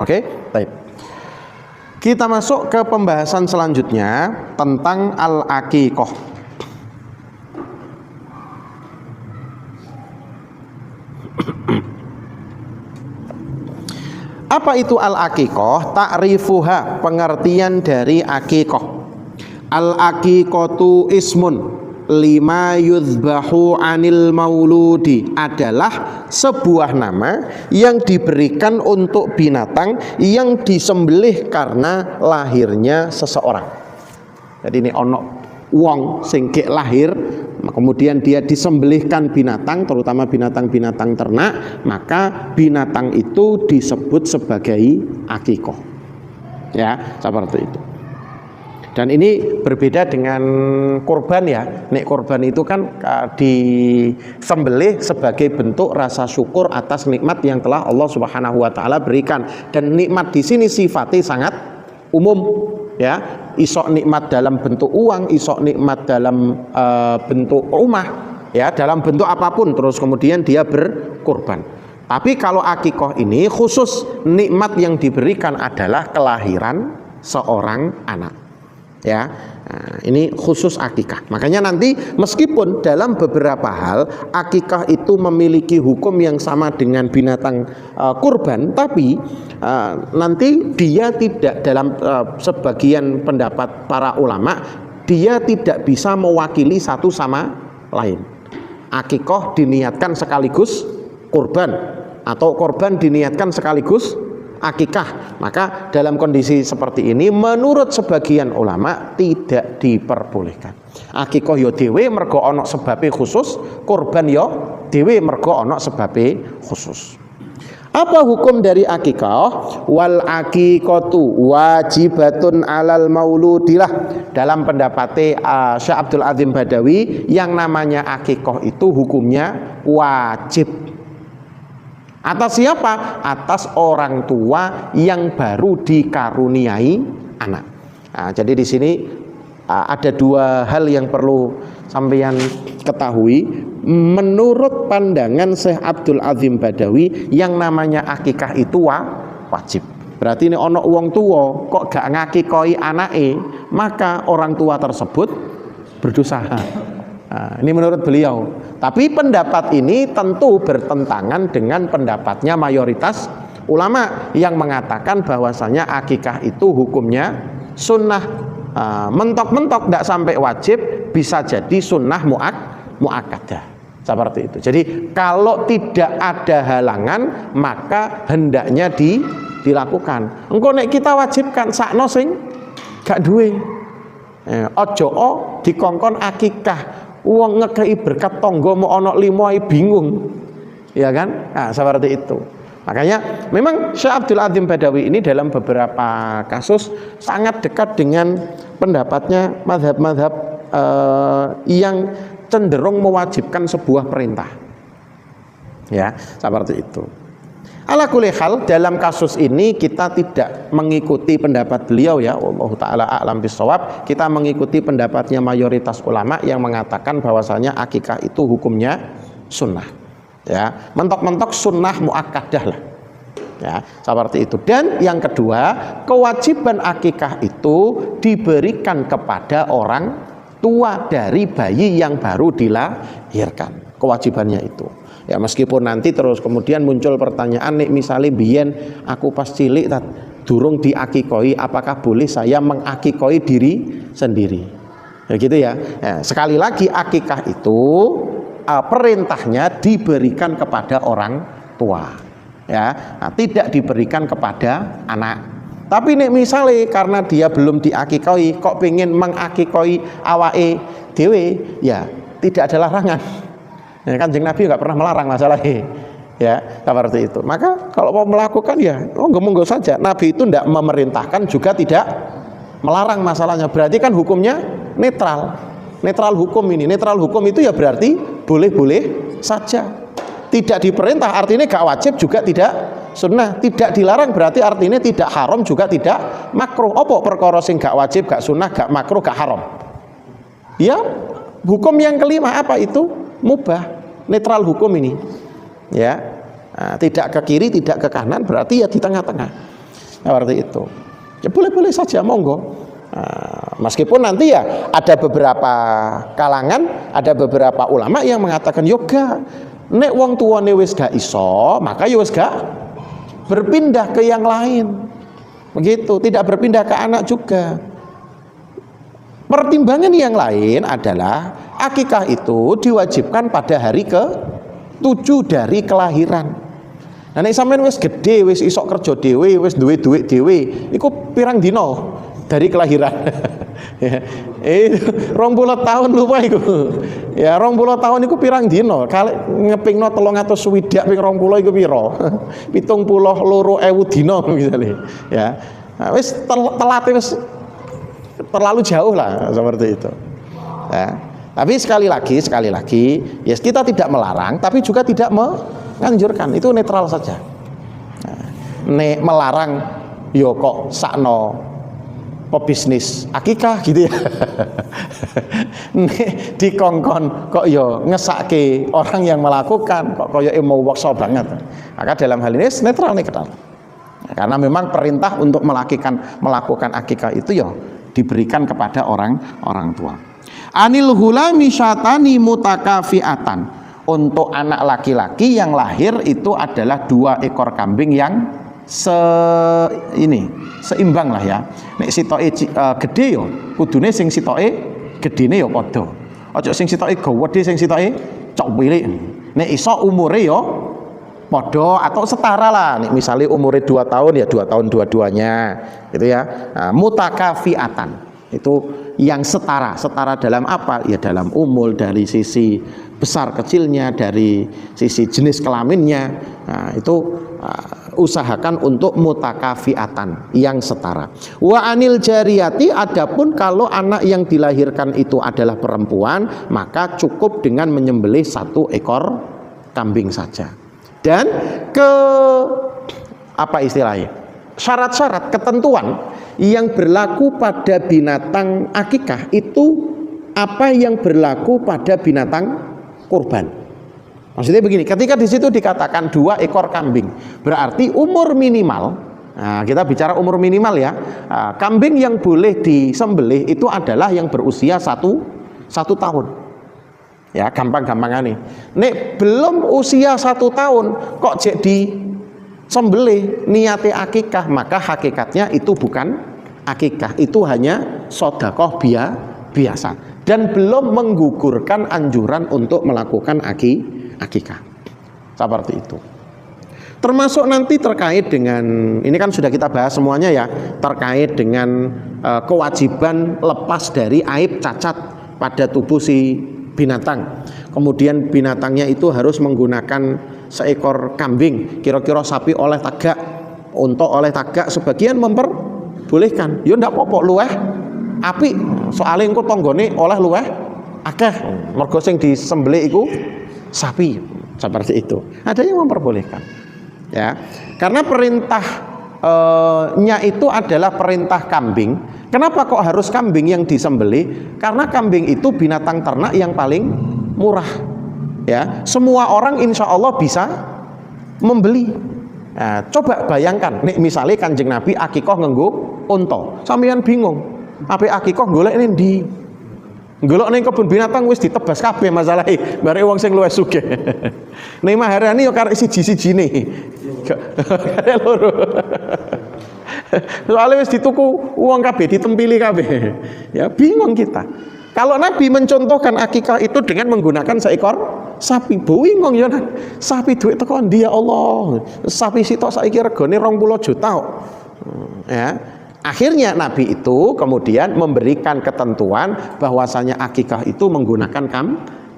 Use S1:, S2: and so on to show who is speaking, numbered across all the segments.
S1: Oke, baik. Kita masuk ke pembahasan selanjutnya tentang al-aqiqah. Apa itu al-aqiqah? Ta'rifuha, pengertian dari aqiqah. Al-aqiqatu ismun lima yuzbahu anil mauludi, adalah sebuah nama yang diberikan untuk binatang yang disembelih karena lahirnya seseorang. Jadi ini ono wong sing kek lahir, kemudian dia disembelihkan binatang, terutama binatang-binatang ternak, maka binatang itu disebut sebagai aqiqah. Ya, seperti itu. Dan ini berbeda dengan kurban ya. Nek kurban itu kan disembelih sebagai bentuk rasa syukur atas nikmat yang telah Allah Subhanahu wa taala berikan. Dan nikmat di sini sifatnya sangat umum ya. Isok nikmat dalam bentuk uang, isok nikmat dalam bentuk rumah ya, dalam bentuk apapun, terus kemudian dia berkurban. Tapi kalau aqiqah ini khusus nikmat yang diberikan adalah kelahiran seorang anak. Ya, nah, ini khusus akikah. Makanya nanti meskipun dalam beberapa hal akikah itu memiliki hukum yang sama dengan binatang kurban, tapi nanti dia tidak, dalam sebagian pendapat para ulama, dia tidak bisa mewakili satu sama lain. Akikah diniatkan sekaligus kurban, atau kurban diniatkan sekaligus akikah. Maka dalam kondisi seperti ini menurut sebagian ulama tidak diperbolehkan. Akikah yo dhewe mergo ana sebabe khusus, kurban yo dhewe mergo ana sebabe khusus. Apa hukum dari akikah? Wal aqiqatu wajibatun alal mauludilah. Dalam pendapat Syekh Abdul Azim Badawi, yang namanya akikah itu hukumnya wajib. Atas siapa? Atas orang tua yang baru dikaruniai anak. Nah, jadi di sini ada dua hal yang perlu sampeyan ketahui. Menurut pandangan Syekh Abdul Azim Badawi, yang namanya akikah itu wajib. Berarti ini ono wong tua kok gak ngakikoi anake, maka orang tua tersebut berdosa. Nah, ini menurut beliau. Tapi pendapat ini tentu bertentangan dengan pendapatnya mayoritas ulama yang mengatakan bahwasanya akikah itu hukumnya sunnah, mentok-mentok tidak sampai wajib, bisa jadi sunnah muakkadah. Seperti itu. Jadi kalau tidak ada halangan maka hendaknya dilakukan. Engko nek kita wajibkan sakno sing gak duwe. Ojo dikongkon akikah. Uang ngekei berkat tonggo mau onok limo ay bingung, ya kan? Nah, seperti itu. Makanya memang Syekh Abdul Azim Badawi ini dalam beberapa kasus sangat dekat dengan pendapatnya mazhab-mazhab yang cenderung mewajibkan sebuah perintah. Ya, seperti itu. Ala kulli hal, dalam kasus ini kita tidak mengikuti pendapat beliau ya, wallahu taala a'lam bissawab. Kita mengikuti pendapatnya mayoritas ulama yang mengatakan bahwasanya akikah itu hukumnya sunnah. Ya, mentok-mentok sunnah muakkadah lah. Ya, seperti itu. Dan yang kedua, kewajiban akikah itu diberikan kepada orang tua dari bayi yang baru dilahirkan. Kewajibannya itu. Ya, meskipun nanti terus kemudian muncul pertanyaan, nek misalnya biyen aku pas cilik durung diakikoi, apakah boleh saya mengakikoi diri sendiri? Ya gitu ya. Ya, sekali lagi akikah itu perintahnya diberikan kepada orang tua. Ya, nah, tidak diberikan kepada anak. Tapi nek misalnya karena dia belum diakikoi kok pengen mengakikoi awake dhewe, ya tidak ada larangan. Ya, Kanjeng Nabi nggak pernah melarang masalahnya, ya seperti itu. Maka kalau mau melakukan ya monggo saja. Nabi itu tidak memerintahkan juga tidak melarang masalahnya. Berarti kan hukumnya netral hukum ini. Netral hukum itu ya berarti boleh-boleh saja. Tidak diperintah artinya gak wajib juga tidak sunnah. Tidak dilarang berarti artinya tidak haram juga tidak makruh. Apa perkara sing gak wajib, gak sunnah, gak makruh, gak haram? Ya, hukum yang kelima apa itu? Mubah, netral hukum ini, ya, nah, tidak ke kiri, tidak ke kanan, berarti ya di tengah-tengah. Seperti itu. Ya boleh-boleh saja, monggo. Meskipun nanti ya ada beberapa kalangan, ada beberapa ulama yang mengatakan yoga nek wong tuane wis gak iso, maka ya wis gak berpindah ke yang lain. Begitu, tidak berpindah ke anak juga. Pertimbangan yang lain adalah akikah itu diwajibkan pada hari ke-7 dari kelahiran. Nah nek sampean wis gede, wis iso kerja dhewe, wis duwe duit dhewe, iku pirang dino dari kelahiran? Ya, 20 tahun lupa iku. Ya 20 tahun iku pirang dino? Kali ngepingno 360 ping 20 iku pira? 72.000 dino misalnya. Ya. Nah, wis telate wis terlalu jauh lah seperti itu. Ya. Tapi sekali lagi, ya kita tidak melarang, tapi juga tidak menganjurkan. Itu netral saja. Nah, nek melarang, yo kok sakno pebisnis akikah gitu ya. Nek dikongkon kok yo ngesake orang yang melakukan, kok koyo mau waksa banget. Maka dalam hal ini netral. Karena memang perintah untuk melakukan akikah itu ya diberikan kepada orang tua. Anil hulami syatani mutakafiatan. Untuk anak laki-laki yang lahir itu adalah 2 ekor kambing yang seimbang lah ya. Nek sitoke gede yo kudune sing sitoke gedene yo padha. Aja sing sitoke gawedhe sing sitoke cok cilik. Nek iso umure yo padha atau setara lah. Nek misale umure 2 tahun ya 2 tahun dua-duanya gitu ya. Nah, mutakafiatan. Itu yang setara dalam apa? Ya dalam umur, dari sisi besar kecilnya, dari sisi jenis kelaminnya. Nah, itu usahakan untuk mutakafiatan yang setara. Wa anil jariyati, adapun kalau anak yang dilahirkan itu adalah perempuan, maka cukup dengan menyembelih 1 ekor kambing saja. Dan apa istilahnya? Syarat-syarat, ketentuan yang berlaku pada binatang akikah itu apa yang berlaku pada binatang kurban. Maksudnya begini, ketika di situ dikatakan 2 ekor kambing, berarti umur minimal. Nah, kita bicara umur minimal ya. Kambing yang boleh disembelih itu adalah yang berusia 1 tahun. Ya, gampang-gampangan nih. Nek belum usia 1 tahun kok jadi sembelih niate akikah, maka hakikatnya itu bukan akikah, itu hanya sedekah biasa dan belum menggugurkan anjuran untuk melakukan akikah. Seperti itu. Termasuk nanti terkait dengan, ini kan sudah kita bahas semuanya ya, terkait dengan kewajiban lepas dari aib cacat pada tubuh si binatang. Kemudian binatangnya itu harus menggunakan seekor kambing, kira-kira sapi oleh tagak. Untuk oleh tagak sebagian memperbolehkan. Ya ndak apa-apa luweh apik, soalnya engko tanggane oleh luweh akeh. Mergo sing disembelih iku sapi, seperti itu. Ada yang memperbolehkan. Ya. Karena perintahnya itu adalah perintah kambing. Kenapa kok harus kambing yang disembelih? Karena kambing itu binatang ternak yang paling murah. Ya, semua orang insya Allah bisa membeli. Nah, coba bayangkan, nih misalnya Kanjeng Nabi akikoh nganggo unta, sampeyan bingung, apa akikoh golek ning ndi? Golek ning kebun binatang wis ditebas kabeh masalahe, bare wong sing luwih sugih. Ning maharani yo karek siji-sijine. Karek loro. Soalnya wis dituku uang kabeh, ditempili kabeh. Ya bingung kita. Kalau Nabi mencontohkan akikah itu dengan menggunakan seekor sapi, bingung ya nak. Sapi duit teko ndi ya Allah. Sapi sitok saiki regane 20 juta. Ya. Akhirnya Nabi itu kemudian memberikan ketentuan bahwasanya akikah itu menggunakan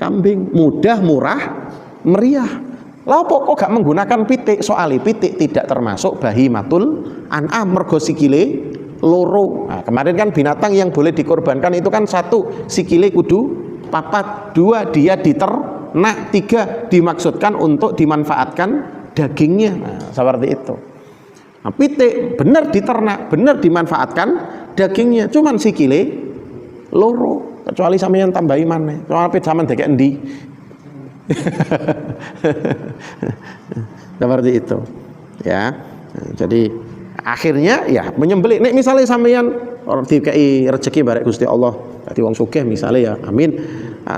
S1: kambing, mudah, murah, meriah. Lah kok gak menggunakan pitik? Soalnya pitik tidak termasuk bahimatul an'am, mergo sikile loro. Nah, kemarin kan binatang yang boleh dikorbankan itu kan 1 sikile kudu 4, 2 dia diternak, 3 dimaksudkan untuk dimanfaatkan dagingnya. Nah, seperti itu. Nah, pitik benar diternak, benar dimanfaatkan dagingnya, cuman sikile loro. Kecuali sampeyan tambahi maneh. Soale zaman dekek endi. Seperti itu. Ya. Jadi Akhirnya ya menyembelih. Nek misalnya sampeyan orang dikai rezeki barek Gusti Allah, dadi wong sugih misalnya ya, amin.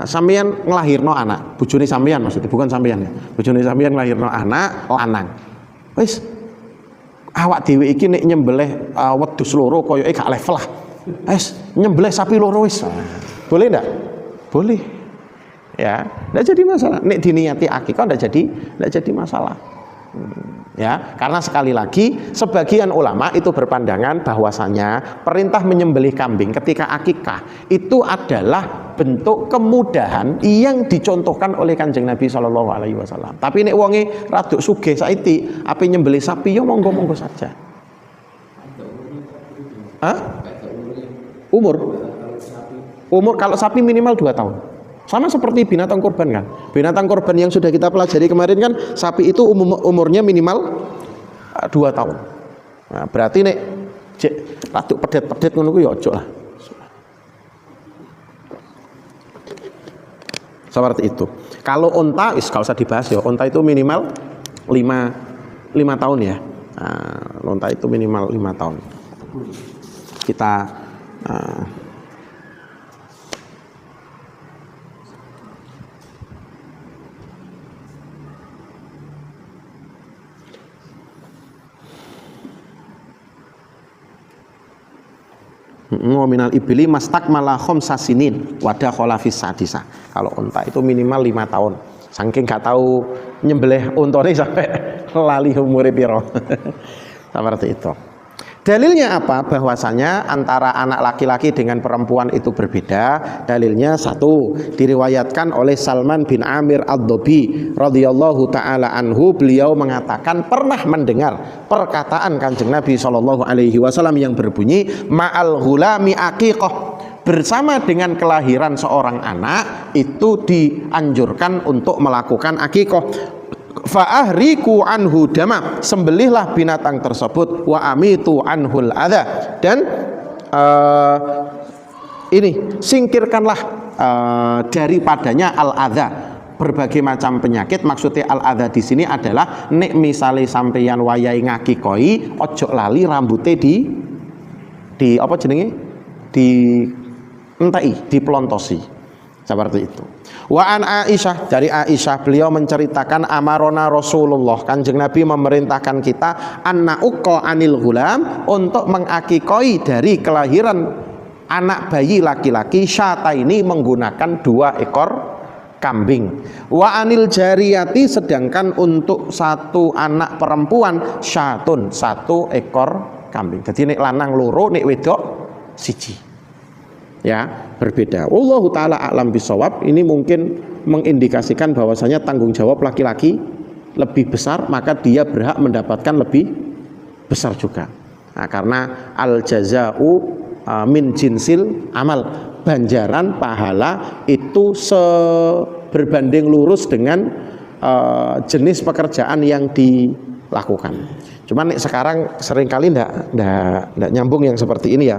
S1: Sampeyan nglahirno anak, bojone sampeyan maksudnya, bukan sampeyan ya. Bojone sampeyan nglahirno anak lanang. Wis awak dhewe iki nek nyembelih wedhus loro koyoke gak level lah. Wis nyembelih sapi loro wis. Boleh ndak? Boleh. Ya, ndak jadi masalah. Nek diniati akikah ndak jadi masalah. Ya, karena sekali lagi sebagian ulama itu berpandangan bahwasanya perintah menyembelih kambing ketika akikah itu adalah bentuk kemudahan yang dicontohkan oleh Kanjeng Nabi Shallallahu Alaihi Wasallam. Tapi nek wonge raduk sugih saiki, ape nyembelih sapi yo monggo-monggo saja. Hah? Umur kalau sapi minimal 2 tahun. Sama seperti binatang kurban kan. Binatang kurban yang sudah kita pelajari kemarin kan, sapi itu umurnya minimal 2 tahun. Nah, berarti nek raduk pedet-pedet ngono ku ya ojo lah. Seperti itu. Kalau unta gak usah dibahas ya. Unta itu minimal 5 tahun ya. Nah, unta itu minimal 5 tahun. Kita minal ibli mastakmala khamsasinin wadah kholafis sadisa. Kalau unta itu minimal 5 tahun. Saking gak tahu nyembelih untane sampai lali umure piro. Seperti itu. Dalilnya apa? Bahwasanya antara anak laki-laki dengan perempuan itu berbeda. Dalilnya satu, diriwayatkan oleh Salman bin Amir Ad-Dobi radhiyallahu taala anhu, beliau mengatakan pernah mendengar perkataan Kanjeng Nabi sallallahu alaihi wasallam yang berbunyi ma'al ghulami aqiqah, bersama dengan kelahiran seorang anak itu dianjurkan untuk melakukan akikah. Fa'ahriku anhu dama, sembelihlah binatang tersebut, wa amitu anhul adha, dan ini singkirkanlah daripadanya al adha, berbagai macam penyakit. Maksudnya al adha di sini adalah nek misale sampeyan wayahe ngakikoi ojo lali rambutnya di apa jenenge, di entai, dipelontosi. Seperti itu. Wa an Aisyah, dari Aisyah beliau menceritakan amarona Rasulullah, Kanjeng Nabi memerintahkan kita anna uqa anil ghulam, untuk mengakikoi dari kelahiran anak bayi laki-laki syata ini menggunakan 2 ekor kambing. Wa anil jariyati, sedangkan untuk 1 anak perempuan syatun 1 ekor kambing. Jadi nek lanang loro, nek wedok siji. Ya, berbeda. Wallahu taala a'lam bisawab. Ini mungkin mengindikasikan bahwasanya tanggung jawab laki-laki lebih besar, maka dia berhak mendapatkan lebih besar juga. Nah, karena al jaza'u min jinsil amal, ganjaran pahala itu berbanding lurus dengan jenis pekerjaan yang dilakukan. Cuman sekarang seringkali ndak nyambung yang seperti ini ya.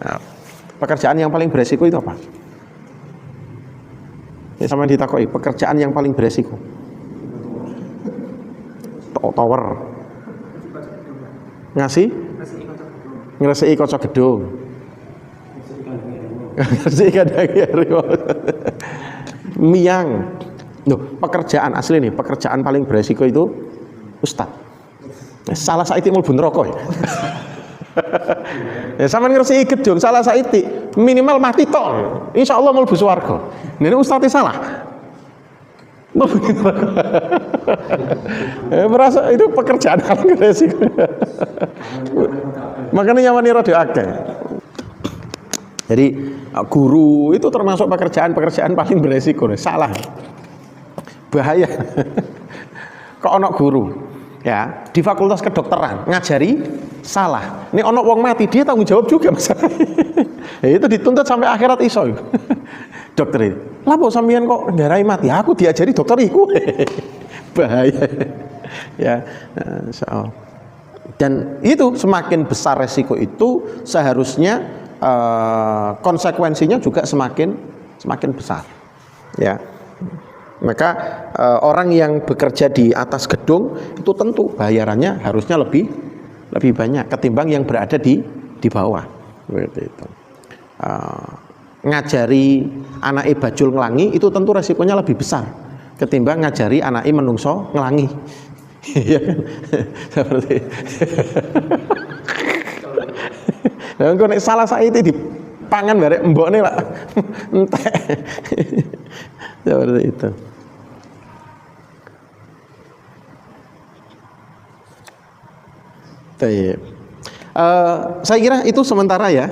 S1: Nah, pekerjaan yang paling beresiko itu apa? Ya, sama ditakoi, pekerjaan yang paling beresiko. Tower. Ngresiki kaca gedung. Ngresiki kandang. Miang. Loh, pekerjaan asli nih, pekerjaan paling beresiko itu ustad. Salah saiki mlebu neraka ya. Ya sampean ngresiki gedung salah saiki minimal mati tok. Insyaallah mlebu swarga. Ini ustadz salah. Merasa itu pekerjaan paling beresiko. Makanya nyawani rada akeh. Jadi guru itu termasuk pekerjaan paling beresiko. Salah. Bahaya. Kok ono guru ya di fakultas kedokteran ngajari salah, ini ono wong mati, dia tanggung jawab juga masalah. Ya, itu dituntut sampai akhirat iso. Dokter itu lapo sampean kok ngarai mati, aku diajari dokter iku. Bahaya ya. Dan itu semakin besar resiko itu seharusnya konsekuensinya juga semakin besar ya. Maka orang yang bekerja di atas gedung itu tentu bayarannya harusnya lebih lebih banyak ketimbang yang berada di bawah. Seperti itu. Ngajari anake bajul nglangi itu tentu resikonya lebih besar ketimbang ngajari anake menungso nglangi. Ya kan? Seperti nah, engko nek salah saiki dipangan barek mbokne lah entek. Seperti itu. Saya kira itu sementara ya.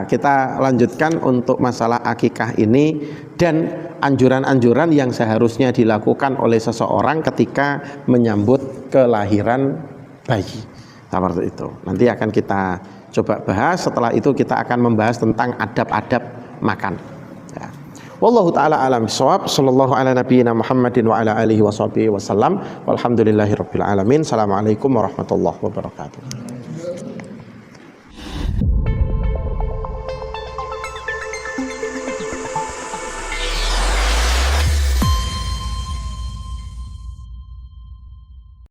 S1: Kita lanjutkan untuk masalah akikah ini dan anjuran-anjuran yang seharusnya dilakukan oleh seseorang ketika menyambut kelahiran bayi. Seperti itu. Nanti akan kita coba bahas. Setelah itu kita akan membahas tentang adab-adab makan. Ya. Wallahu taala alam bissawab. Sallallahu ala nabiyyina Muhammadin wa ala alihi washabihi wasallam. Walhamdulillahirabbil alamin. Assalamualaikum warahmatullahi wabarakatuh.